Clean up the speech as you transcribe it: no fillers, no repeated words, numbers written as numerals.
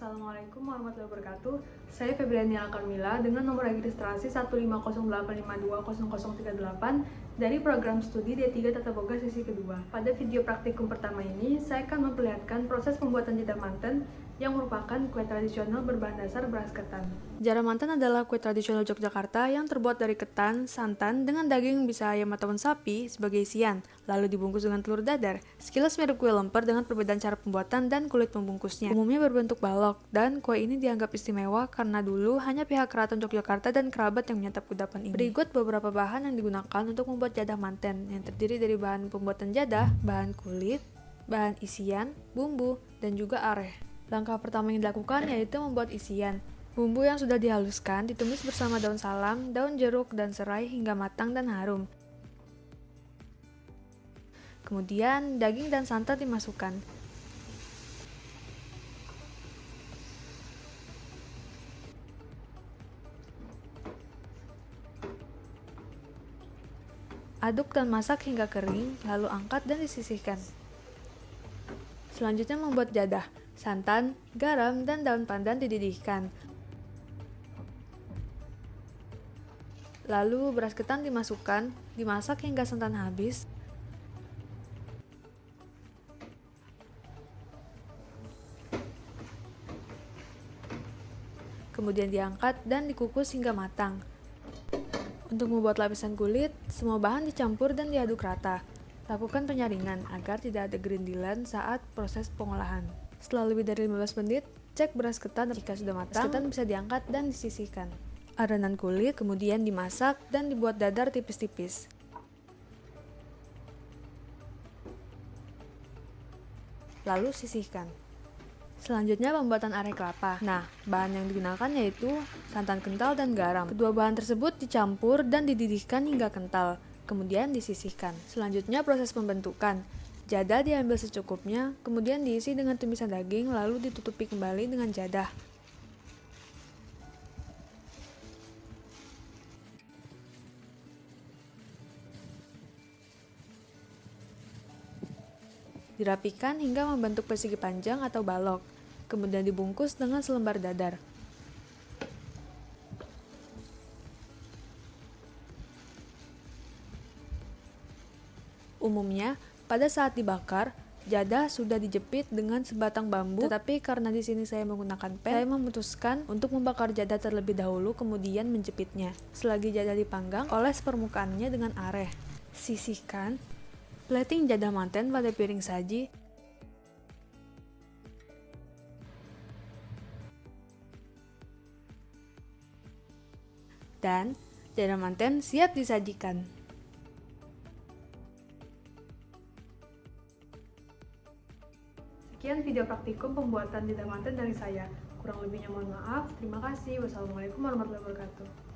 Assalamualaikum warahmatullahi wabarakatuh. Saya Febriania Carmila dengan nomor registrasi 15085520038 dari program studi D3 Tata Boga sesi kedua. Pada video praktikum pertama ini, saya akan memperlihatkan proses pembuatan jadah manten yang merupakan kue tradisional berbahan dasar beras ketan. Jadah manten adalah kue tradisional Yogyakarta yang terbuat dari ketan, santan, dengan daging bisa ayam atau sapi sebagai isian, lalu dibungkus dengan telur dadar. Sekilas mirip kue lemper dengan perbedaan cara pembuatan dan kulit pembungkusnya. Umumnya berbentuk balok, dan kue ini dianggap istimewa karena dulu hanya pihak keraton Yogyakarta dan kerabat yang menyantap kudapan ini. Berikut beberapa bahan yang digunakan untuk membuat jadah manten, yang terdiri dari bahan pembuatan jadah, bahan kulit, bahan isian, bumbu, dan juga areh. Langkah pertama yang dilakukan yaitu membuat isian. Bumbu yang sudah dihaluskan ditumis bersama daun salam, daun jeruk, dan serai hingga matang dan harum. Kemudian daging dan santan dimasukkan. Aduk dan masak hingga kering, lalu angkat dan disisihkan. Selanjutnya membuat jadah. Santan, garam, dan daun pandan dididihkan. Lalu beras ketan dimasukkan, dimasak hingga santan habis. Kemudian diangkat dan dikukus hingga matang. Untuk membuat lapisan kulit, semua bahan dicampur dan diaduk rata. Lakukan penyaringan agar tidak ada gerindilan saat proses pengolahan. Setelah lebih dari 15 menit, cek beras ketan. Jika sudah matang, beras ketan bisa diangkat dan disisihkan. Adonan kulit kemudian dimasak dan dibuat dadar tipis-tipis. Lalu sisihkan. Selanjutnya pembuatan areh kelapa. Nah, bahan yang digunakan yaitu santan kental dan garam. Kedua bahan tersebut dicampur dan dididihkan hingga kental, kemudian disisihkan. Selanjutnya proses pembentukan. Jadah diambil secukupnya, kemudian diisi dengan tumisan daging, lalu ditutupi kembali dengan jadah. Dirapikan hingga membentuk persegi panjang atau balok, kemudian dibungkus dengan selembar dadar. Umumnya, pada saat dibakar, jadah sudah dijepit dengan sebatang bambu, tetapi karena di sini saya menggunakan pen, saya memutuskan untuk membakar jadah terlebih dahulu kemudian menjepitnya. Selagi jadah dipanggang, oles permukaannya dengan areh. Sisihkan. Plating jadah manten pada piring saji. Dan jadah manten siap disajikan. Sekian video praktikum pembuatan jadah manten dari saya. Kurang lebihnya mohon maaf. Terima kasih. Wassalamualaikum warahmatullahi wabarakatuh.